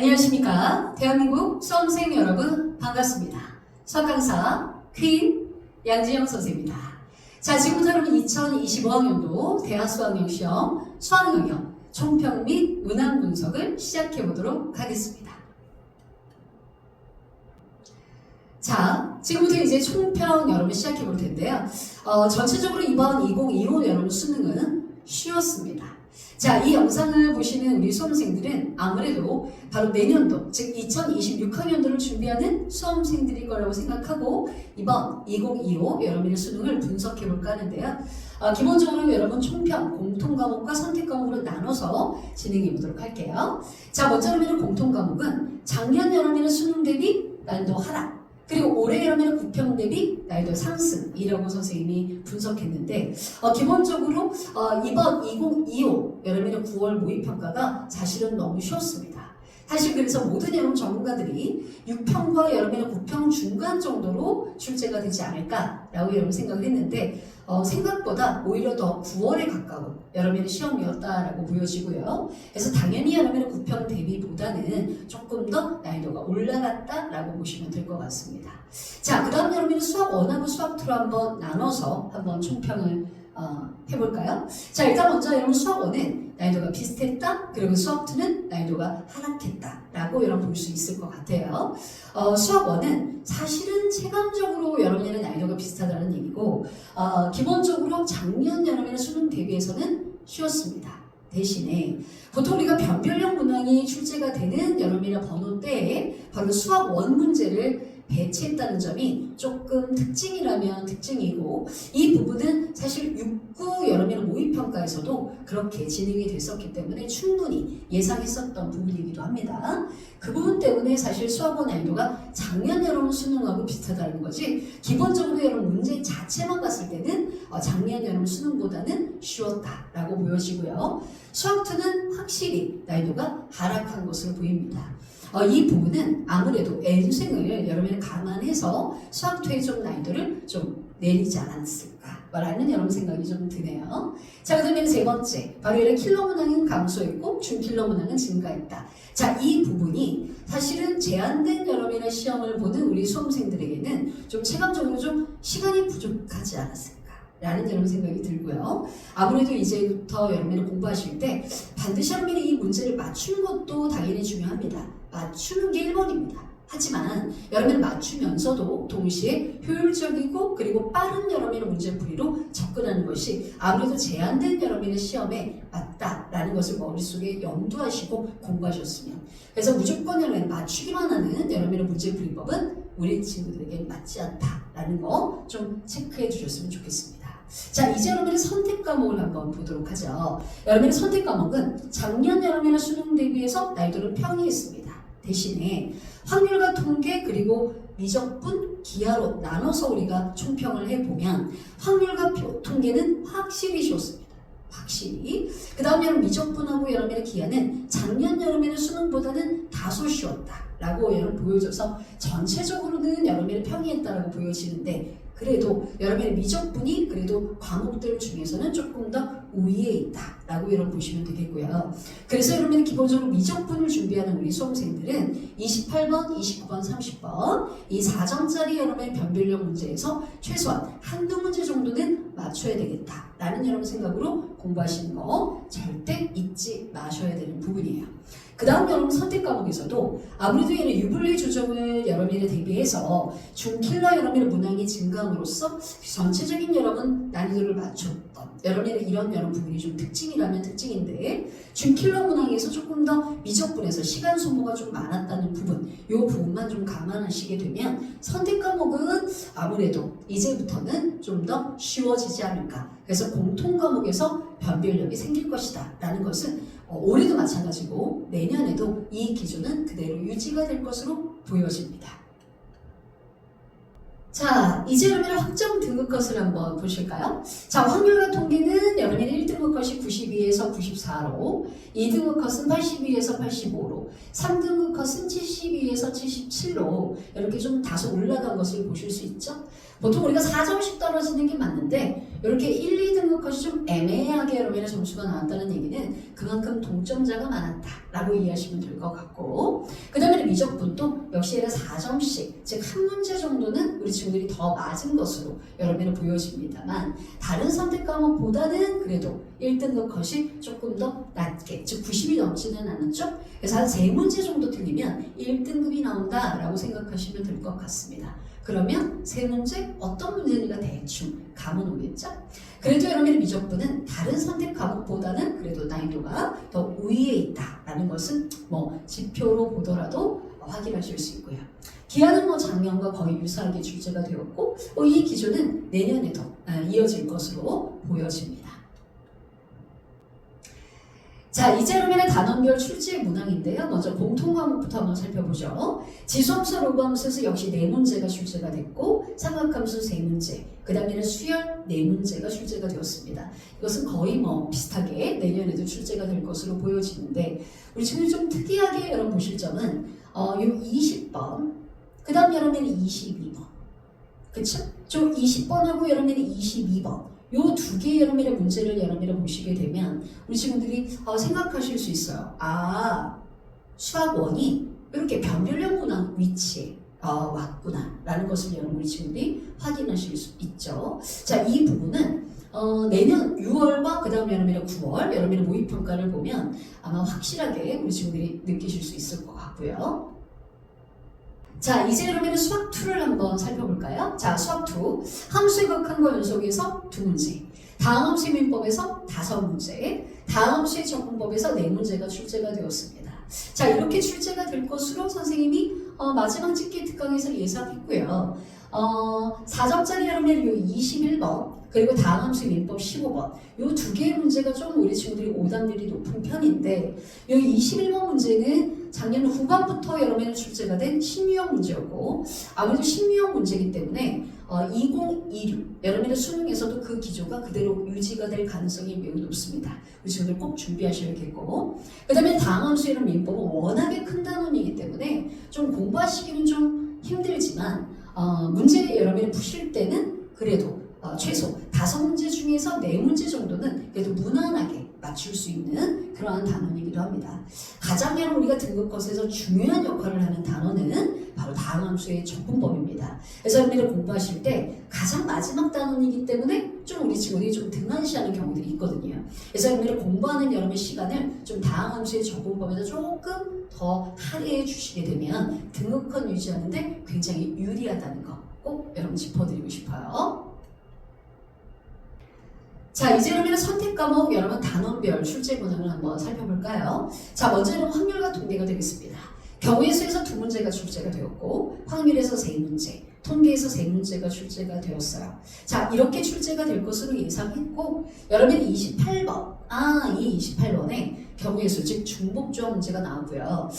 안녕하십니까. 대한민국 수험생 여러분 반갑습니다. 수학강사 퀸 양지영 선생입니다. 자, 지금부터 여러분 2025학년도 대학수학영시험 수학영역 총평 및 문항 분석을 시작해 보도록 하겠습니다. 자, 지금부터 이제 총평 여러분 시작해 볼 텐데요. 전체적으로 이번 2025 여러분 수능은 쉬웠습니다. 자, 이 영상을 보시는 우리 수험생들은 아무래도 바로 내년도, 즉 2026학년도를 준비하는 수험생들일 거라고 생각하고 이번 2025 여러분의 수능을 분석해 볼까 하는데요. 기본적으로 여러분 총평, 공통과목과 선택과목으로 나눠서 진행해 보도록 할게요. 자, 먼저 여러분의 공통과목은 작년 여러분의 수능 대비 난이도 하락, 그리고 올해 여러분의 구평 대비 난이도 상승이라고 선생님이 분석했는데 기본적으로 이번 2025 여러분의 9월 모의평가가 사실은 너무 쉬웠습니다. 사실 그래서 모든 여러분 전문가들이 6평과 여러분의 9평 중간 정도로 출제가 되지 않을까라고 여러분 생각을 했는데 생각보다 오히려 더 9월에 가까운 여러분의 시험이었다라고 보여지고요. 그래서 당연히 여러분의 9평 대비보다는 조금 더 난이도가 올라갔다라고 보시면 될 것 같습니다. 자, 그 다음 여러분의 수학 1하고 수학 2로 한번 나눠서 한번 총평을 해볼까요? 자, 일단 먼저 여러분 수학 1은 난이도가 비슷했다. 그리고 수학 2는 난이도가 하락했다. 라고 여러분 볼 수 있을 것 같아요. 수학 1은 사실은 체감적으로 여러분의 난이도가 비슷하다는 얘기고 기본적으로 작년 여러분의 수능 대비해서는 쉬웠습니다. 대신에 보통 우리가 변별력 문항이 출제가 되는 여러분의 번호대에 바로 수학 1 문제를 배치했다는 점이 조금 특징이라면 특징이고 이 부분은 사실 6구 여러분의 모의평가에서도 그렇게 진행이 됐었기 때문에 충분히 예상했었던 부분이기도 합니다. 그 부분 때문에 사실 수학원 난이도가 작년 여러분 수능하고 비슷하다는 거지 기본적으로 여러분 문제 자체만 봤을 때는 작년 여러분 수능보다는 쉬웠다라고 보여지고요. 수학 2는 확실히 난이도가 하락한 것으로 보입니다. 이 부분은 아무래도 N생을 여러분이 감안해서 수학2의 좀 난이도를 좀 내리지 않았을까라는 여러분 생각이 좀 드네요. 자, 그 다음에 세 번째, 바로 이런 킬러 문항은 감소했고 중킬러 문항은 증가했다. 자, 이 부분이 사실은 제한된 여러분의 시험을 보는 우리 수험생들에게는 좀 체감적으로 좀 시간이 부족하지 않았을까. 라는 여러분 생각이 들고요. 아무래도 이제부터 여러분이 공부하실 때 반드시 여러분이 이 문제를 맞추는 것도 당연히 중요합니다. 맞추는 게 1번입니다. 하지만 여러분은 맞추면서도 동시에 효율적이고 그리고 빠른 여러분의 문제풀이로 접근하는 것이 아무래도 제한된 여러분의 시험에 맞다라는 것을 머릿속에 염두하시고 공부하셨으면 그래서 무조건 여러분 맞추기만 하는 여러분의 문제풀이법은 우리 친구들에게 맞지 않다라는 거 좀 체크해 주셨으면 좋겠습니다. 자, 이제 여러분의 선택 과목을 한번 보도록 하죠. 여러분의 선택 과목은 작년 여러분의 수능 대비해서 난이도를 평이했습니다. 대신에 확률과 통계 그리고 미적분, 기하로 나눠서 우리가 총평을 해보면 확률과 통계는 확실히 쉬웠습니다. 확실히. 그 다음 여러분 미적분하고 여러분의 기하는 작년 여러분의 수능보다는 다소 쉬웠다라고 여러분 보여줘서 전체적으로는 여러분의 평이했다라고 보여지는데 그래도 여러분의 미적분이 그래도 과목들 중에서는 조금 더 우위에 있다라고 여러분 보시면 되겠고요. 그래서 여러분이 기본적으로 미적분을 준비하는 우리 수험생들은 28번, 29번, 30번 이 4점짜리 여러분의 변별력 문제에서 최소한 한두 문제 정도는 맞춰야 되겠다라는 여러분 생각으로 공부하시는 거 절대 잊지 마셔야 되는 부분이에요. 그 다음 여러분 선택 과목에서도 아무래도 이런 유불리 조정을 여러분에 대비해서 중킬러 여러분의 문항이 증가함으로써 전체적인 여러분 난이도를 맞췄던 여러분의 이런 여러분 부분이 좀 특징이라면 특징인데 중킬러 문항에서 조금 더 미적분에서 시간 소모가 좀 많았다는 부분 이 부분만 좀 감안하시게 되면 선택 과목은 아무래도 이제부터는 좀 더 쉬워지지 않을까. 그래서 공통 과목에서 변별력이 생길 것이다 라는 것은 올해도 마찬가지고 내년에도 이 기준은 그대로 유지가 될 것으로 보여집니다. 자, 이제 여러분의 확정 등급 컷을 한번 보실까요? 자, 확률과 통계는 여러분의 1등급 컷이 92에서 94로 2등급 컷은 82에서 85로 3등급 컷은 72에서 77로 이렇게 좀 다소 올라간 것을 보실 수 있죠. 보통 우리가 4점씩 떨어지는 게 맞는데 이렇게 1, 2등급 컷이 좀 애매하게 여러분의 점수가 나왔다는 얘기는 그만큼 동점자가 많았다라고 이해하시면 될 것 같고, 그 다음에 미적분도 역시 얘가 4점씩, 즉 한 문제 정도는 우리 친구들이 더 맞은 것으로 여러분은 보여집니다만 다른 선택 과목보다는 그래도 1등급 컷이 조금 더 낮게, 즉 90이 넘지는 않았죠. 그래서 한 3문제 정도 틀리면 1등급이 나온다라고 생각하시면 될 것 같습니다. 그러면 3문제 어떤 문제인가 대충 감은 오겠죠? 그래도 여러분의 미적분은 다른 선택 과목보다는 그래도 난이도가 더 우위에 있다라는 것은 뭐 지표로 보더라도 확인하실 수 있고요. 기한은 뭐 작년과 거의 유사하게 출제가 되었고 이 기조는 내년에도 이어질 것으로 보여집니다. 자, 이제 그러면 단원별 출제 문항인데요. 먼저 공통 과목부터 한번 살펴보죠. 지수함수, 로그함수에서 역시 4문제가 출제가 됐고 삼각함수 3문제, 그 다음에는 수열 4문제가 출제가 되었습니다. 이것은 거의 뭐 비슷하게 내년에도 출제가 될 것으로 보여지는데 우리 친구들이 좀 특이하게 여러분 보실 점은 요 20번, 그 다음 여러분은 22번, 그쵸? 좀 20번하고 여러분은 22번 요 두 개의 여러분의 문제를 여러분이 보시게 되면 우리 친구들이 생각하실 수 있어요. 수학원이 이렇게 변별력 문항 위치에 왔구나 라는 것을 여러분 우리 친구들이 확인하실 수 있죠. 자, 이 부분은 내년 6월과 그 다음 여러분의 9월 여러분의 모의평가를 보면 아마 확실하게 우리 친구들이 느끼실 수 있을 것 같고요. 자, 이제 그러면 수학 2를 한번 살펴볼까요? 자, 수학 2. 함수의 극한과 연속에서 2문제, 다항함수의 민법에서 5문제, 다항함수의 적분법에서 4문제가 출제가 되었습니다. 자, 이렇게 출제가 될 것으로 선생님이 마지막 집계 특강에서 예상했고요. 4점짜리 여러분의 요 21번 그리고 다항함수의 민법 15번 요 두 개의 문제가 좀 우리 친구들이 오답률이 높은 편인데 요 21번 문제는 작년 후반부터 여러분의 출제가 된 신유형 문제였고 아무래도 신유형 문제이기 때문에 2026 여러분의 수능에서도 그 기조가 그대로 유지가 될 가능성이 매우 높습니다. 우리 친구들 꼭 준비하셔야겠고, 그 다음에 다항함수의 민법은 워낙에 큰 단원이기 때문에 좀 공부하시기는 좀 힘들지만 문제 여러분이 푸실 때는 그래도 최소 5문제 중에서 4문제 정도는 그래도 무난하게 맞출 수 있는 그러한 단원이기도 합니다. 가장 우리가 등급컷에서 중요한 역할을 하는 단원은 바로 다항함수의 적분법입니다. 그래서 여러분들 공부하실 때 가장 마지막 단원이기 때문에 좀 우리 친구들이 좀 등한시하는 경우들이 있거든요. 그래서 여러분들 공부하는 여러분의 시간을 좀 다항함수의 적분법에서 조금 더 할애해 주시게 되면 등급컷 유지하는데 굉장히 유리하다는 거 꼭 여러분 짚어드리고 싶어요. 자, 이제 그러면 선택 과목 여러분 단원별 출제 문항을 한번 살펴볼까요? 자, 먼저는 확률과 통계가 되겠습니다. 경우의 수에서 2문제가 출제가 되었고 확률에서 3문제, 통계에서 3문제가 출제가 되었어요. 자, 이렇게 출제가 될 것으로 예상했고 여러분이 28번, 이 28번에 경우의 수, 즉 중복조합 문제가 나오고요.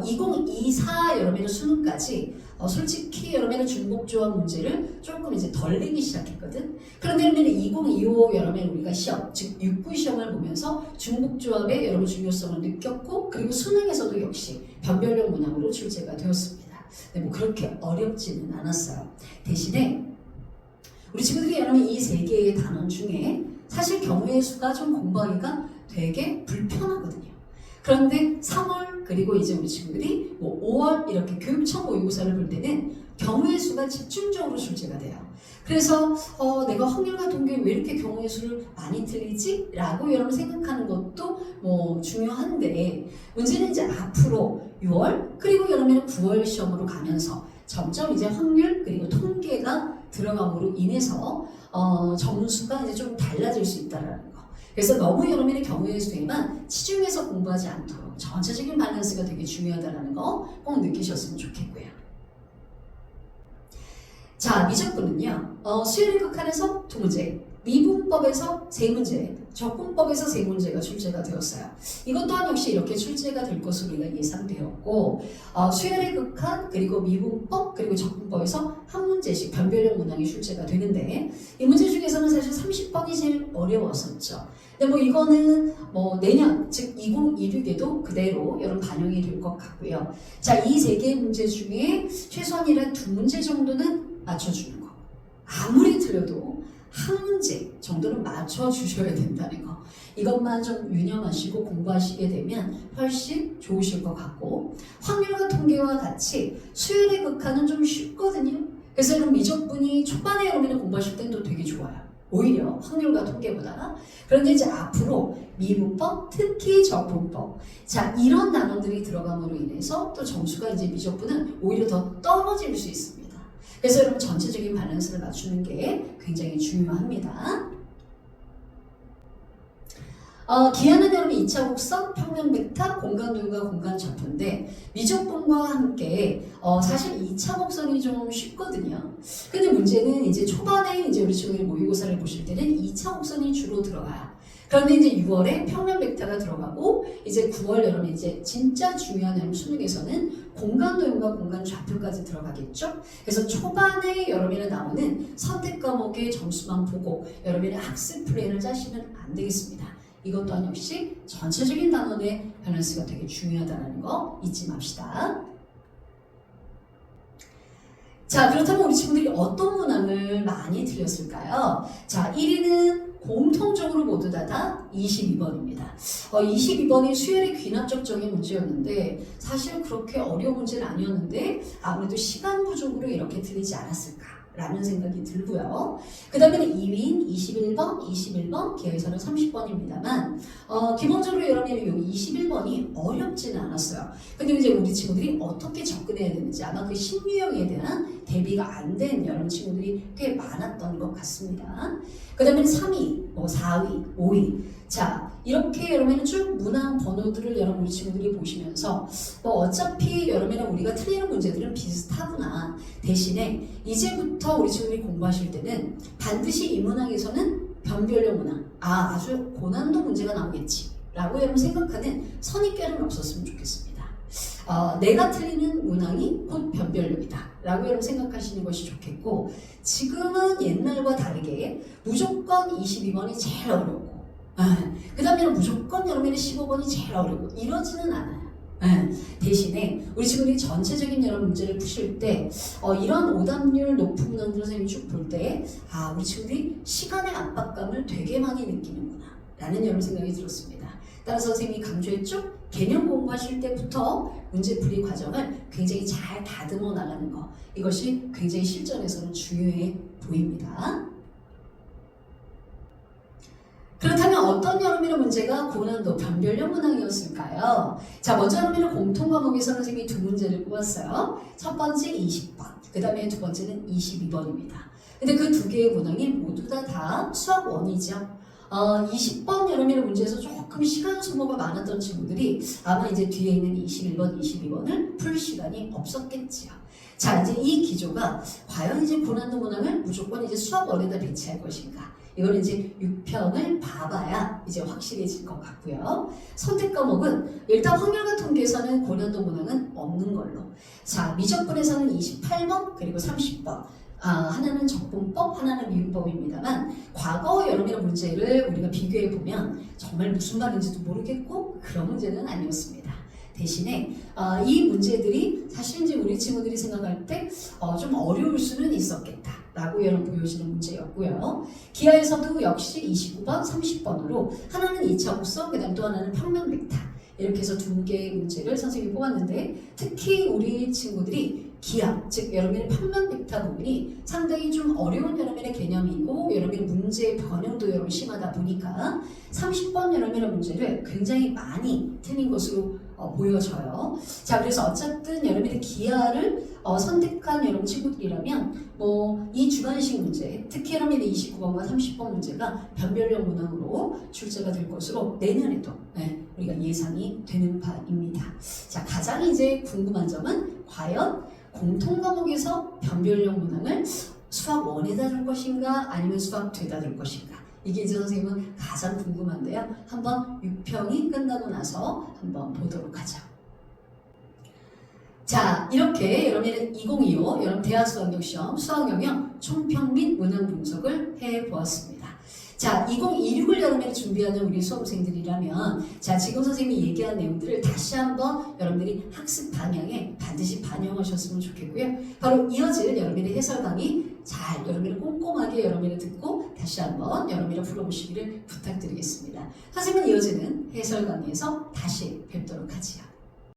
2024 여러분의 수능까지 솔직히 여러분의 중복조합 문제를 조금 이제 덜 내기 시작했거든. 그런데 여러분 2025 여러분 우리가 시험, 즉 6부 시험을 보면서 중복조합의 여러분 중요성을 느꼈고 그리고 수능에서도 역시 변별력 문항으로 출제가 되었습니다. 근데 뭐 그렇게 어렵지는 않았어요. 대신에 우리 친구들이 여러분 이 3개의 단원 중에 사실 경우의 수가 좀 공부하기가 되게 불편하거든요. 그런데 3월 그리고 이제 우리 친구들이 뭐 5월 이렇게 교육청 모의고사를 볼 때는 경우의 수가 집중적으로 출제가 돼요. 그래서 내가 확률과 통계 왜 이렇게 경우의 수를 많이 틀리지? 라고 여러분 생각하는 것도 뭐 중요한데 문제는 이제 앞으로 6월 그리고 여러분은 9월 시험으로 가면서 점점 이제 확률 그리고 통계가 들어감으로 인해서 점수가 이제 좀 달라질 수 있다라는 거. 그래서 너무 여러분의 경우의 수에만 치중해서 공부하지 않도록 전체적인 밸런스가 되게 중요하다는 거 꼭 느끼셨으면 좋겠고요. 자, 미적분은요. 수열의 극한에서 2문제, 미분법에서 3문제, 적분법에서 3문제가 출제가 되었어요. 이것 또한 역시 이렇게 출제가 될 것으로 우리가 예상되었고 수열의 극한, 그리고 미분법, 그리고 적분법에서 한 문제씩 변별력 문항이 출제가 되는데 이 문제 중에서는 사실 30번이 제일 어려웠었죠. 근데 뭐 이거는 뭐 내년, 즉 2026에도 그대로 여러분 반영이 될 것 같고요. 자, 이 3개의 문제 중에 최소한이란 2문제 정도는 맞춰주는 거. 아무리 틀려도 한 문제 정도는 맞춰주셔야 된다는 거. 이것만 좀 유념하시고 공부하시게 되면 훨씬 좋으실 것 같고, 확률과 통계와 같이 수열의 극한은 좀 쉽거든요. 그래서 여러분 미적분이 초반에 여러분이 공부하실 때는 또 되게 좋아요. 오히려 확률과 통계보다. 그런데 이제 앞으로 미분법, 특히 적분법, 자 이런 단원들이 들어감으로 인해서 또 점수가 이제 미적분은 오히려 더 떨어질 수 있습니다. 그래서 여러분 전체적인 밸런스를 맞추는 게 굉장히 중요합니다. 기하는 여러분 2차 곡선, 평면 벡터, 공간 도형과 공간 좌표인데 미적분과 함께 사실 2차 곡선이 좀 쉽거든요. 근데 문제는 이제 초반에 이제 우리 친구들이 모의고사를 보실 때는 2차 곡선이 주로 들어가요. 그런데 이제 6월에 평면 벡터가 들어가고 이제 9월 여러분 이제 진짜 중요한 여러분 수능에서는 공간 도형과 공간 좌표까지 들어가겠죠. 그래서 초반에 여러분이 나오는 선택 과목의 점수만 보고 여러분의 학습 플랜을 짜시면 안 되겠습니다. 이것 또한 역시 전체적인 단원의 밸런스가 되게 중요하다는 거 잊지 맙시다. 자, 그렇다면 우리 친구들이 어떤 문항을 많이 틀렸을까요? 자, 1위는 공통적으로 모두 다 22번입니다. 22번이 수열의 귀납적적인 문제였는데 사실 그렇게 어려운 문제는 아니었는데 아무래도 시간 부족으로 이렇게 틀리지 않았을까? 라는 생각이 들고요. 그 다음에는 2위인 21번 기하에서는 30번입니다만 기본적으로 여러분이 이 21번이 어렵지는 않았어요. 근데 이제 우리 친구들이 어떻게 접근해야 되는지 아마 그 신유형에 대한 대비가 안 된 여러분 친구들이 꽤 많았던 것 같습니다. 그 다음에 3위, 4위, 5위 자 이렇게 여러분은 쭉 문항 번호들을 여러분 우리 친구들이 보시면서 어차피 여러분은 우리가 틀리는 문제들은 비슷하구나. 대신에 이제부터 우리 친구들이 공부하실 때는 반드시 이 문항에서는 변별력 문항 아주 고난도 문제가 나오겠지 라고 여러분 생각하는 선입견은 없었으면 좋겠습니다. 내가 틀리는 문항이 곧 변별력이다 라고 여러분 생각하시는 것이 좋겠고 지금은 옛날과 다르게 무조건 22번이 제일 어렵고 그 다음에는 무조건 여러분의 15번이 제일 어렵고 이러지는 않아요. 대신에 우리 친구들이 전체적인 여러 문제를 푸실 때 이런 오답률 높은 문항들 선생님이 쭉 볼 때 우리 친구들이 시간의 압박감을 되게 많이 느끼는구나 라는 여러분 생각이 들었습니다. 따라서 선생님이 강조했죠? 개념 공부하실 때부터 문제풀이 과정을 굉장히 잘 다듬어 나가는 거 이것이 굉장히 실전에서는 중요해 보입니다. 그렇다면 어떤 여러분의 문제가 고난도 변별력 문항이었을까요? 자, 먼저 여러분의 공통 과목에서 선생님이 두 문제를 뽑았어요. 첫 번째 20번, 그 다음에 두 번째는 22번입니다. 근데 그 두 개의 문항이 모두 다 수학 1이죠. 20번 여러분의 문제에서 조금 시간 소모가 많았던 친구들이 아마 이제 뒤에 있는 21번, 22번을 풀 시간이 없었겠지요. 자, 이제 이 기조가 과연 이제 고난도 문항을 무조건 이제 수학 1에다 배치할 것인가? 이걸 이제 6편을 봐봐야 이제 확실해질 것 같고요. 선택 과목은 일단 확률과 통계에서는 고난도 문항은 없는 걸로. 자, 미적분에서는 28번 그리고 30번. 하나는 적분법, 하나는 미분법입니다만 과거 여러분의 문제를 우리가 비교해 보면 정말 무슨 말인지도 모르겠고 그런 문제는 아니었습니다. 대신에 이 문제들이 사실 이제 우리 친구들이 생각할 때 좀 어려울 수는 있었겠다 라고 여러분 보여지는 문제였고요. 기하에서도 역시 29번, 30번으로 하나는 2차 곡선, 그 다음 또 하나는 평면 벡터 이렇게 해서 두 개의 문제를 선생님이 뽑았는데 특히 우리 친구들이 기하, 즉 여러분의 평면 벡터 부분이 상당히 좀 어려운 여러분의 개념이고 여러분의 문제의 변형도 여러분 심하다 보니까 30번 여러분의 문제를 굉장히 많이 틀린 것으로 보여져요. 자, 그래서 어쨌든 여러분의 기하를 선택한 여러분 친구들이라면 이 주관식 문제, 특히 여러분의 29번과 30번 문제가 변별력 문항으로 출제가 될 것으로 내년에도 우리가 예상이 되는 바입니다. 자, 가장 이제 궁금한 점은 과연 공통 과목에서 변별력 문항을 수학 1에다 둘 것인가 아니면 수학 2에다 둘 것인가 이게 이제 선생님은 가장 궁금한데요. 한번 6평이 끝나고 나서 한번 보도록 하죠. 자, 이렇게 여러분의 2025 여러분 대학수학역시험 수학 영역 총평 및 문항 분석을 해보았습니다. 자, 2026을 여러분이 준비하는 우리 수험생들이라면 자, 지금 선생님이 얘기한 내용들을 다시 한번 여러분들이 학습 방향에 반드시 반영하셨으면 좋겠고요. 바로 이어질 여러분의 해설 강의 잘 여러분이 꼼꼼하게 여러분이 듣고 다시 한번 여러분이 불러보시기를 부탁드리겠습니다. 선생님은 이어지는 해설 강의에서 다시 뵙도록 하지요.